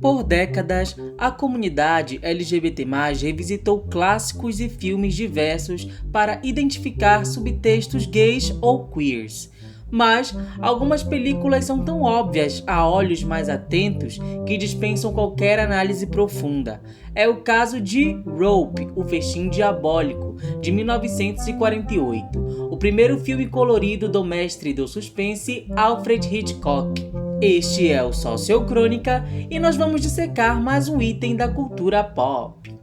Por décadas, a comunidade LGBT+, revisitou clássicos e filmes diversos para identificar subtextos gays ou queers. Mas algumas películas são tão óbvias a olhos mais atentos que dispensam qualquer análise profunda. É o caso de Rope, o Festim Diabólico, de 1948, o primeiro filme colorido do mestre do suspense Alfred Hitchcock. Este é o Sociocrônica e nós vamos dissecar mais um item da cultura pop.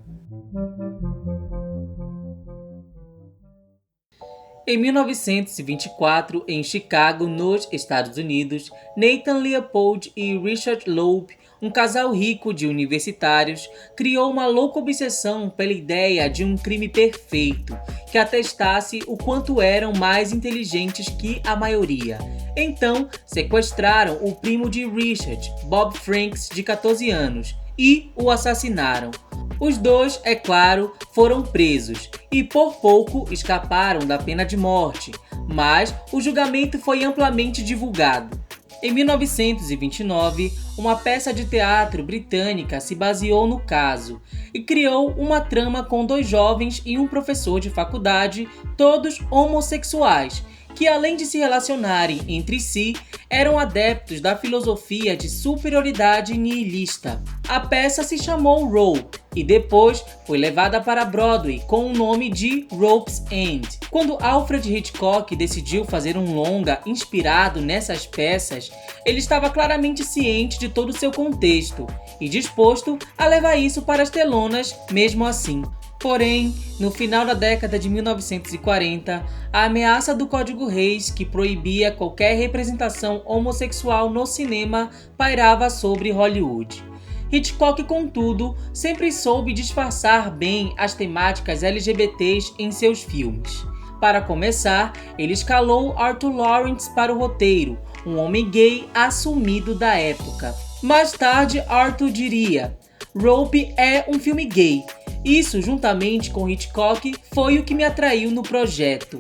Em 1924, em Chicago, nos Estados Unidos, Nathan Leopold e Richard Loeb, um casal rico de universitários, criou uma louca obsessão pela ideia de um crime perfeito, que atestasse o quanto eram mais inteligentes que a maioria. Então, sequestraram o primo de Richard, Bob Franks, de 14 anos, e o assassinaram. Os dois, é claro, foram presos e por pouco escaparam da pena de morte, mas o julgamento foi amplamente divulgado. Em 1929, uma peça de teatro britânica se baseou no caso e criou uma trama com dois jovens e um professor de faculdade, todos homossexuais, que além de se relacionarem entre si, eram adeptos da filosofia de superioridade nihilista. A peça se chamou Rope e depois foi levada para Broadway com o nome de Rope's End. Quando Alfred Hitchcock decidiu fazer um longa inspirado nessas peças, ele estava claramente ciente de todo o seu contexto e disposto a levar isso para as telonas mesmo assim. Porém, no final da década de 1940, a ameaça do Código Reis, que proibia qualquer representação homossexual no cinema, pairava sobre Hollywood. Hitchcock, contudo, sempre soube disfarçar bem as temáticas LGBTs em seus filmes. Para começar, ele escalou Arthur Lawrence para o roteiro, um homem gay assumido da época. Mais tarde, Arthur diria: "Rope é um filme gay. Isso, juntamente com Hitchcock, foi o que me atraiu no projeto."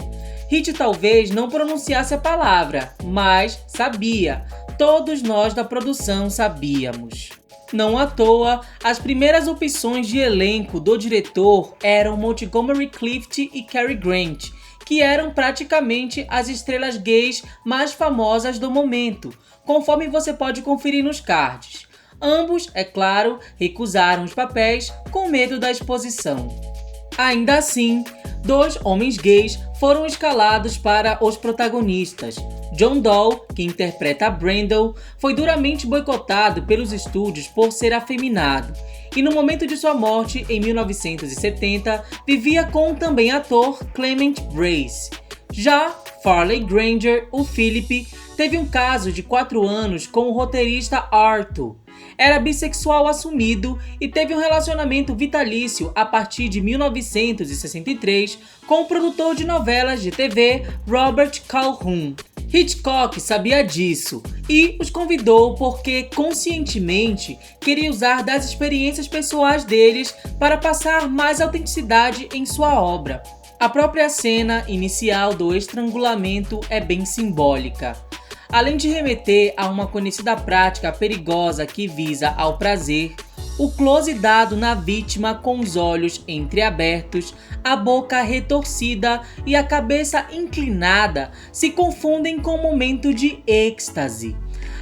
Hitch talvez não pronunciasse a palavra, mas sabia. Todos nós da produção sabíamos. Não à toa, as primeiras opções de elenco do diretor eram Montgomery Clift e Cary Grant, que eram praticamente as estrelas gays mais famosas do momento, conforme você pode conferir nos cards. Ambos, é claro, recusaram os papéis com medo da exposição. Ainda assim, dois homens gays foram escalados para os protagonistas. John Doe, que interpreta Brandon, foi duramente boicotado pelos estúdios por ser afeminado, e no momento de sua morte, em 1970, vivia com o também ator Clement Brace. Já Farley Granger, o Philip, teve um caso de 4 anos com o roteirista Arthur. Era bissexual assumido e teve um relacionamento vitalício a partir de 1963 com o produtor de novelas de TV Robert Calhoun. Hitchcock sabia disso e os convidou porque conscientemente queria usar das experiências pessoais deles para passar mais autenticidade em sua obra. A própria cena inicial do estrangulamento é bem simbólica. Além de remeter a uma conhecida prática perigosa que visa ao prazer, o close dado na vítima com os olhos entreabertos, a boca retorcida e a cabeça inclinada se confundem com um momento de êxtase.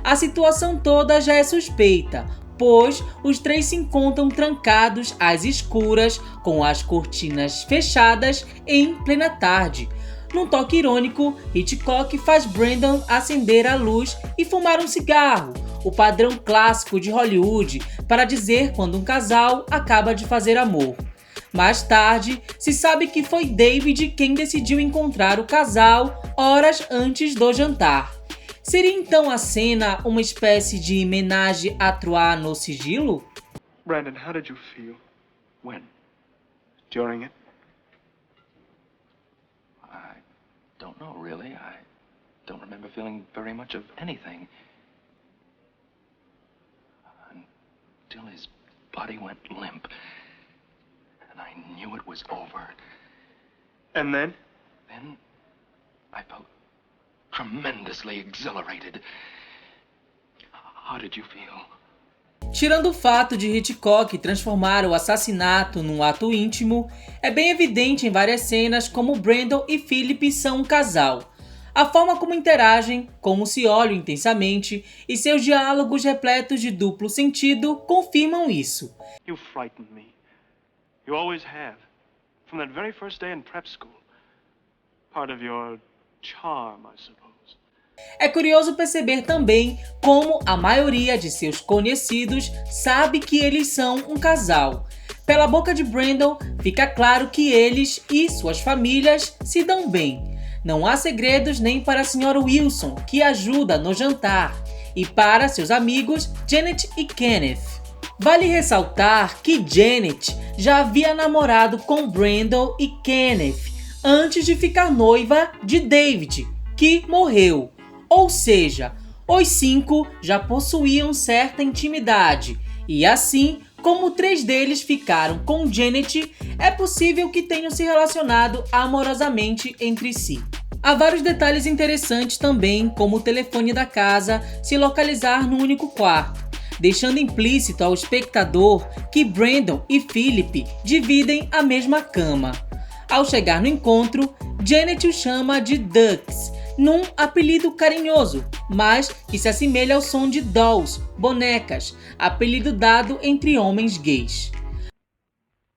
A situação toda já é suspeita, pois os três se encontram trancados às escuras, com as cortinas fechadas em plena tarde. Num toque irônico, Hitchcock faz Brandon acender a luz e fumar um cigarro, o padrão clássico de Hollywood para dizer quando um casal acaba de fazer amor. Mais tarde, se sabe que foi David quem decidiu encontrar o casal horas antes do jantar. Seria então a cena uma espécie de homenagem à Trois no sigilo? Brandon, how did you feel? When? During it? I don't know, really. I don't remember feeling very much of anything. Until his body went limp. And I knew it was over. And then? Then I felt tremendously exhilarated. How did you feel? Tirando o fato de Hitchcock transformar o assassinato num ato íntimo, é bem evidente em várias cenas como Brandon e Philip são um casal. A forma como interagem, como se olham intensamente e seus diálogos repletos de duplo sentido confirmam isso. You frightened me. You always have. From that very first day in prep school. Part of your charm, I suppose. É curioso perceber também como a maioria de seus conhecidos sabe que eles são um casal. Pela boca de Brandon, fica claro que eles e suas famílias se dão bem. Não há segredos nem para a Sra. Wilson, que ajuda no jantar, e para seus amigos Janet e Kenneth. Vale ressaltar que Janet já havia namorado com Brandon e Kenneth antes de ficar noiva de David, que morreu. Ou seja, os 5 já possuíam certa intimidade, e assim, como 3 deles ficaram com Janet, é possível que tenham se relacionado amorosamente entre si. Há vários detalhes interessantes também, como o telefone da casa se localizar no único quarto, deixando implícito ao espectador que Brandon e Philip dividem a mesma cama. Ao chegar no encontro, Janet o chama de Ducks, num apelido carinhoso, mas que se assemelha ao som de dolls, bonecas, apelido dado entre homens gays.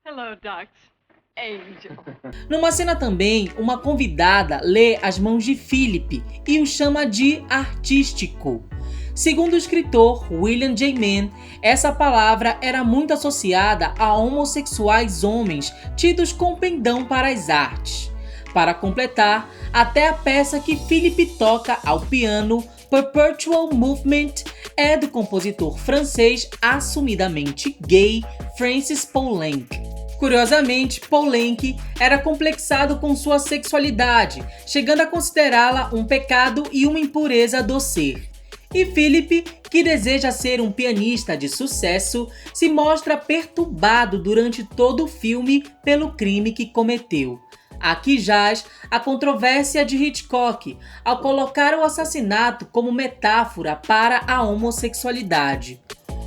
Hello, Ducks. Angel. Numa cena também, uma convidada lê as mãos de Philip e o chama de artístico. Segundo o escritor William J. Mann, essa palavra era muito associada a homossexuais homens tidos com pendão para as artes. Para completar, até a peça que Philip toca ao piano, Perpetual Movement, é do compositor francês assumidamente gay Francis Poulenc. Curiosamente, Poulenc era complexado com sua sexualidade, chegando a considerá-la um pecado e uma impureza do ser. E Philip, que deseja ser um pianista de sucesso, se mostra perturbado durante todo o filme pelo crime que cometeu. Aqui jaz a controvérsia de Hitchcock ao colocar o assassinato como metáfora para a homossexualidade.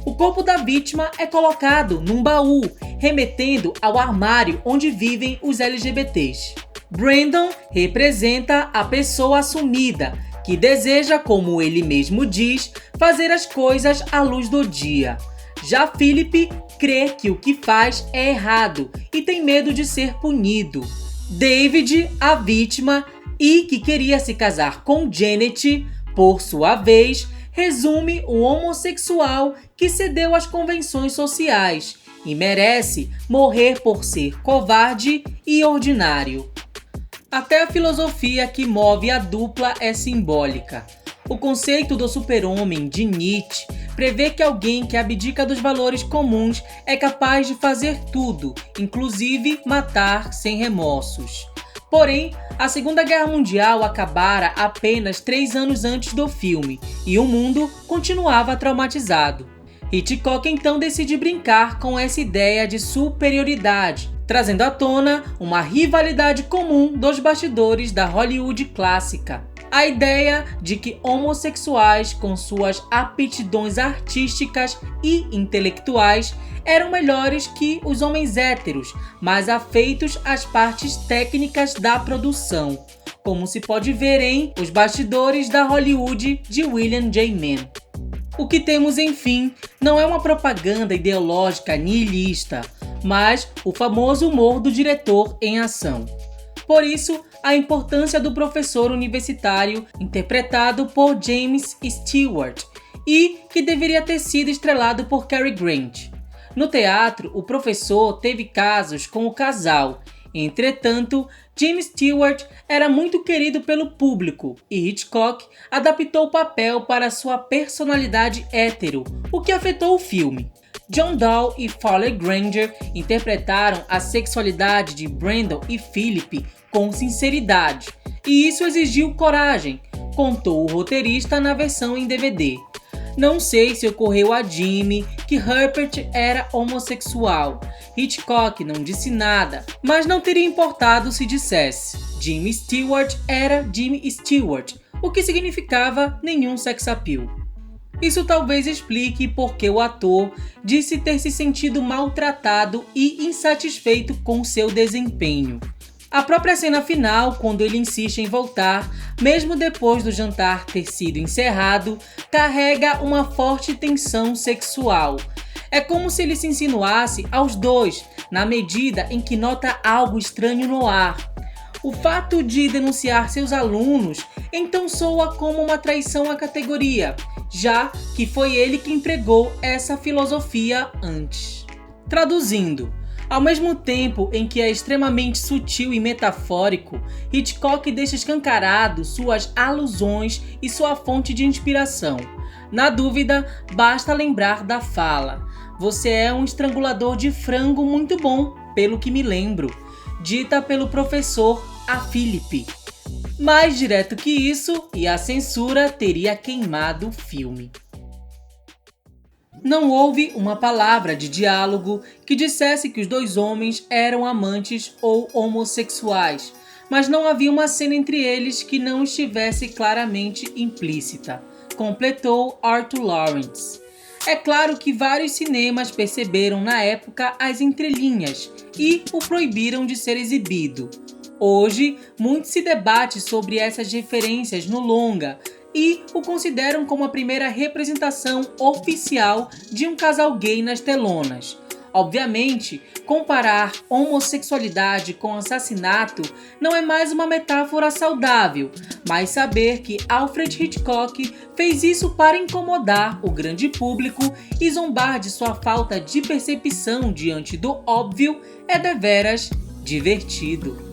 O corpo da vítima é colocado num baú, remetendo ao armário onde vivem os LGBTs. Brandon representa a pessoa assumida, que deseja, como ele mesmo diz, fazer as coisas à luz do dia. Já Philip crê que o que faz é errado e tem medo de ser punido. David, a vítima, e que queria se casar com Janet, por sua vez, resume o homossexual que cedeu às convenções sociais e merece morrer por ser covarde e ordinário. Até a filosofia que move a dupla é simbólica. O conceito do super-homem de Nietzsche prevê que alguém que abdica dos valores comuns é capaz de fazer tudo, inclusive matar sem remorsos. Porém, a Segunda Guerra Mundial acabara apenas 3 anos antes do filme, e o mundo continuava traumatizado. Hitchcock então decide brincar com essa ideia de superioridade, trazendo à tona uma rivalidade comum dos bastidores da Hollywood clássica. A ideia de que homossexuais, com suas aptidões artísticas e intelectuais, eram melhores que os homens héteros, mais afeitos às partes técnicas da produção, como se pode ver em Os Bastidores da Hollywood, de William J. Mann. O que temos, enfim, não é uma propaganda ideológica nihilista, mas o famoso humor do diretor em ação. Por isso, a importância do professor universitário interpretado por James Stewart e que deveria ter sido estrelado por Cary Grant. No teatro, o professor teve casos com o casal. Entretanto, James Stewart era muito querido pelo público e Hitchcock adaptou o papel para sua personalidade hétero, o que afetou o filme. John Dahl e Foley Granger interpretaram a sexualidade de Brandon e Philip com sinceridade, e isso exigiu coragem, contou o roteirista na versão em DVD. Não sei se ocorreu a Jimmy que Herbert era homossexual. Hitchcock não disse nada, mas não teria importado se dissesse. Jimmy Stewart era Jimmy Stewart, o que significava nenhum sex appeal. Isso talvez explique porque o ator disse ter se sentido maltratado e insatisfeito com seu desempenho. A própria cena final, quando ele insiste em voltar, mesmo depois do jantar ter sido encerrado, carrega uma forte tensão sexual. É como se ele se insinuasse aos dois, na medida em que nota algo estranho no ar. O fato de denunciar seus alunos então soa como uma traição à categoria, já que foi ele que empregou essa filosofia antes. Traduzindo, ao mesmo tempo em que é extremamente sutil e metafórico, Hitchcock deixa escancarado suas alusões e sua fonte de inspiração. Na dúvida, basta lembrar da fala: "Você é um estrangulador de frango muito bom, pelo que me lembro", dita pelo professor a Philip. Mais direto que isso, e a censura teria queimado o filme. Não houve uma palavra de diálogo que dissesse que os dois homens eram amantes ou homossexuais, mas não havia uma cena entre eles que não estivesse claramente implícita, completou Arthur Lawrence. É claro que vários cinemas perceberam na época as entrelinhas e o proibiram de ser exibido. Hoje, muito se debate sobre essas referências no longa e o consideram como a primeira representação oficial de um casal gay nas telonas. Obviamente, comparar homossexualidade com assassinato não é mais uma metáfora saudável, mas saber que Alfred Hitchcock fez isso para incomodar o grande público e zombar de sua falta de percepção diante do óbvio é deveras divertido.